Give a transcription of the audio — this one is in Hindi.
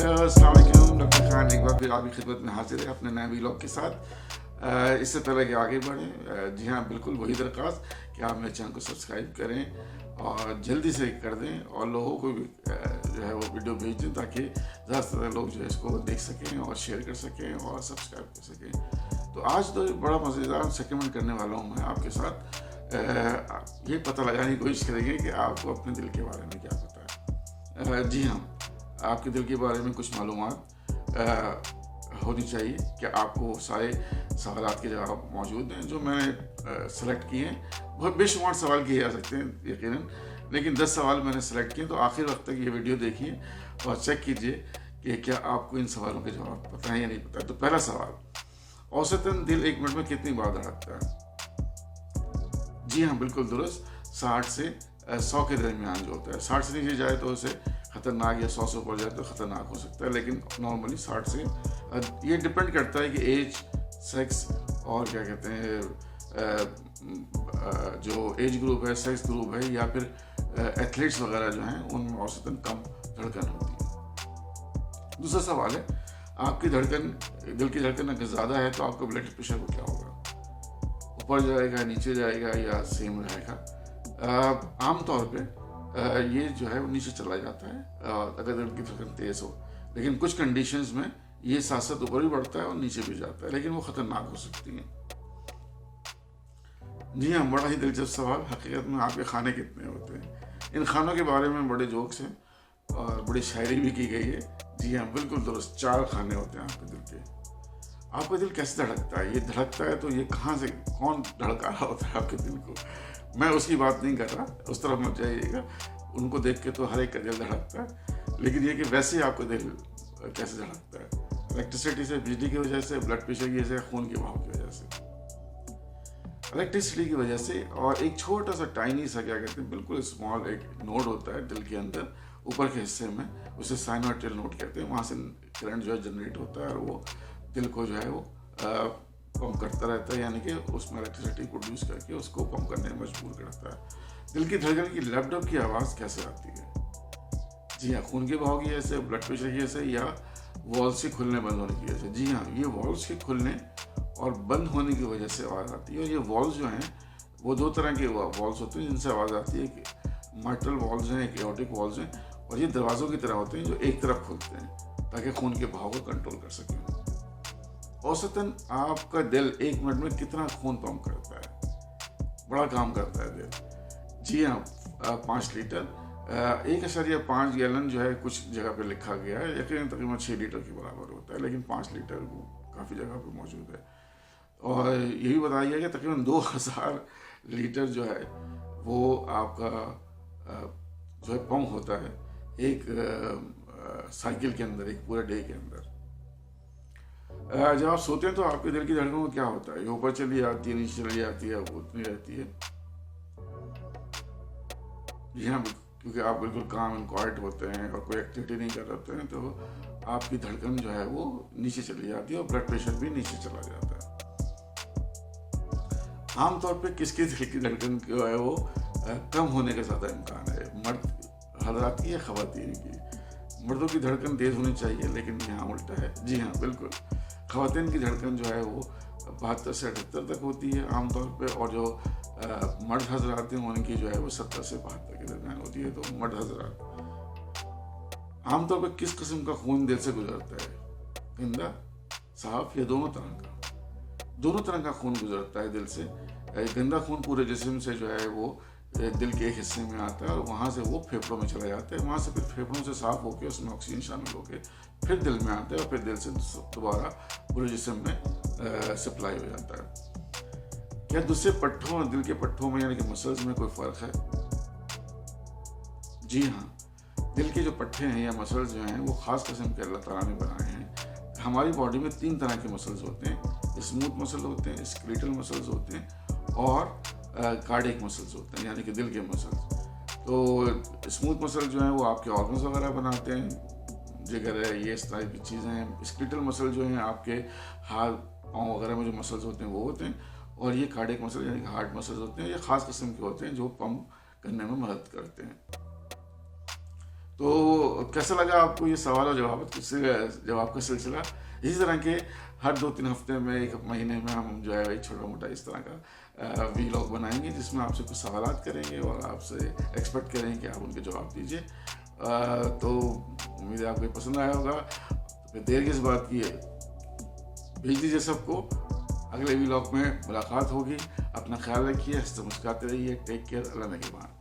अस्सलाम वालेकुम, डॉक्टर खान एक बार फिर आपकी खिदमत में हाजिर है अपने नए व्लॉग के साथ। इससे पहले कि आगे बढ़ें, जी हाँ बिल्कुल वही दरख्वास्त कि आप मेरे चैनल को सब्सक्राइब करें और जल्दी से कर दें और लोगों को भी जो है वो वीडियो भेज दें ताकि ज़्यादा से ज़्यादा लोग जो है इसको देख सकें और शेयर कर सकें और सब्सक्राइब कर सकें। तो आज तो एक बड़ा मज़ेदार सेगमेंट करने वाला हूँ मैं आपके साथ। ये पता लगाने की कोशिश करेंगे कि आपको अपने दिल के बारे में क्या पता है। जी हाँ, आपके दिल के बारे में कुछ मालूमात होनी चाहिए कि आपको सारे सवालात के जवाब मौजूद हैं जो मैंने सेलेक्ट किए हैं। बहुत बेशुमार सवाल किए जा सकते हैं यकीनन, लेकिन 10 सवाल मैंने सेलेक्ट किए। तो आखिर वक्त तक ये वीडियो देखिए और चेक कीजिए कि क्या आपको इन सवालों के जवाब पता है या नहीं पता है। तो पहला सवाल, औसतन दिल 1 मिनट में कितनी बार धड़कता है? जी हाँ बिल्कुल दुरुस्त, 60 से 100 के दरमियान जो होता है। 60 से नीचे जाए तो उसे ख़तरनाक, या 100 से ऊपर जाए तो ख़तरनाक हो सकता है, लेकिन नॉर्मली 60 से ये डिपेंड करता है कि एज, सेक्स और क्या कहते हैं जो एज ग्रुप है, सेक्स ग्रुप है, या फिर एथलीट्स वगैरह जो हैं उनमें औसतन कम धड़कन होती है। दूसरा सवाल है, आपकी धड़कन, दिल की धड़कन अगर ज़्यादा है तो आपका ब्लड प्रेशर को क्या होगा? ऊपर जाएगा, नीचे जाएगा या सेम रहेगा? आमतौर पे ये जो है वो नीचे चला जाता है अगर दिल की धड़कन तेज़ हो, लेकिन कुछ कंडीशंस में ये साथ साथ ऊपर भी बढ़ता है और नीचे भी जाता है, लेकिन वो ख़तरनाक हो सकती है। जी हाँ, बड़ा ही दिलचस्प सवाल। हकीकत में आपके खाने कितने होते हैं? इन खानों के बारे में बड़े जोक्स हैं और बड़ी शायरी भी की गई है। जी हाँ बिल्कुल दुरुस्त, 4 खाने होते हैं आपके दिल के। आपका दिल कैसे धड़कता है? ये धड़कता है तो ये कहाँ से, कौन धड़का रहा होता है आपके दिल को? मैं उसकी बात नहीं कर रहा, उस तरफ मत जाइएगा। उनको देख के तो हर एक का दिल धड़कता है, लेकिन ये कि वैसे आपका दिल कैसे धड़कता है? इलेक्ट्रिसिटी से, बिजली की वजह से, ब्लड प्रेशर की वजह से, खून के बहाव की वजह से? इलेक्ट्रिसिटी की वजह से। और एक छोटा सा टाइनी सा, क्या कहते हैं, बिल्कुल स्मॉल एक नोड होता है दिल के अंदर ऊपर के हिस्से में, उसे साइनोइडल नोड कहते हैं। वहाँ से करंट जो है जनरेट होता है और वो दिल को जो है वो पंप करता रहता है, यानी कि उसमें इलेक्ट्रिसिटी प्रोड्यूस करके उसको पंप करने में मजबूर करता है। दिल की धड़कन की लैपटॉप की आवाज़ कैसे आती है? जी हाँ, खून के बहाव की वजह से, ब्लड प्रेशर की वजह से, या वॉल्स के खुलने बंद होने की वजह से? जी हाँ, ये वॉल्स के खुलने और बंद होने की वजह से आवाज़ आती है। और ये वॉल्स जो हैं वो 2 तरह के वॉल्स होते हैं जिनसे आवाज़ आती है। एक माइट्रल वॉल्स हैं, एक एओर्टिक वॉल्स हैं, और ये दरवाज़ों की तरह होते हैं जो एक तरफ खुलते हैं ताकि खून के बहाव को कंट्रोल कर सकें। औसतन आपका दिल 1 मिनट में कितना खून पंप करता है? बड़ा काम करता है दिल। जी हाँ, 5 लीटर, 1.5 गैलन जो है कुछ जगह पे लिखा गया है, यकीन तकरीबन 6 लीटर के बराबर होता है, लेकिन 5 लीटर काफ़ी जगह पे मौजूद है। और ये भी बताया गया कि तकरीबन 2000 लीटर जो है वो आपका जो है पंप होता है एक साइकिल के अंदर, एक पूरे डे के अंदर। जब आप सोते हैं तो आपके दिल की धड़कन में क्या होता है? ये ऊपर चली जाती है, नीचे चली जाती है, वो उतनी रहती है? जी हाँ, क्योंकि आप बिल्कुल काम एंड क्वाइट होते हैं और कोई एक्टिविटी नहीं कर रहे होते हैं, तो आपकी धड़कन जो है वो नीचे चली जाती है और ब्लड प्रेशर भी नीचे चला जाता है। आमतौर पे किसकी दिल की धड़कन जो है वो कम होने का ज़्यादा इम्कान है? मर्द हज़रात की या ख़वातीन की? मर्दों की धड़कन तेज़ होनी चाहिए, लेकिन यहाँ उल्टा है। जी हाँ बिल्कुल, ख़वातीन की धड़कन जो है वो 72 से 78 तक होती है आमतौर पे, और जो मर्द हज़रात हैं उनकी जो है वो 70 से 72 के दरमियान होती है। तो मर्द हज़रात आमतौर पर किस किस्म का खून दिल से गुजरता है? गंदा, साफ, या दोनों तरह का? दोनों तरह का खून गुजरता है दिल से। गंदा खून पूरे जिस्म से जो है वो दिल के एक हिस्से में आता है और वहाँ से वो फेफड़ों में चला जाता है। वहाँ से फिर फेफड़ों से साफ होकर उसमें ऑक्सीजन शामिल होकर फिर दिल में आता है और फिर दिल से दोबारा पूरे जिस्म में सप्लाई हो जाता है। क्या दूसरे पट्ठों और दिल के पट्ठों में, यानी कि मसल्स में, कोई फ़र्क है? जी हाँ, दिल के जो पट्टे हैं या मसल्स जो हैं वो ख़ास किस्म के अल्लाह ताला ने बनाए हैं। हमारी बॉडी में 3 तरह के मसल्स होते हैं, स्मूथ मसल होते हैं, स्केलेटल मसल्स होते हैं, और कार्डियक मसल्स होते हैं, यानी कि दिल के मसल्स। तो स्मूथ मसल जो हैं वो आपके ऑर्गन्स वगैरह बनाते हैं, जिगर है, ये इस तरह की चीज़ें हैं। स्केलेटल मसल जो हैं आपके हाथ पाँव वगैरह में जो मसल्स होते हैं वो होते हैं, और ये कार्डियक मसल यानी कि हार्ट मसल्स होते हैं। ये ख़ास किस्म के होते हैं जो पंप करने में मदद करते हैं। तो कैसा लगा आपको ये सवाल और जवाब का सिलसिला? इसी तरह के हर 2-3 हफ्ते में, 1 महीने में हम जो है छोटा मोटा इस तरह का वीलॉग बनाएंगे, जिसमें आपसे कुछ सवालात करेंगे और आपसे एक्सपेक्ट करेंगे कि आप उनके जवाब दीजिए। तो उम्मीद है आपको ये पसंद आया होगा। तो फिर देर किस बात की है, भेज दीजिए सबको। अगले वीलॉग में मुलाकात होगी। अपना ख्याल रखिए, हंसते मुस्कुराते रहिए। Take care. अल्लाह ने के बाद।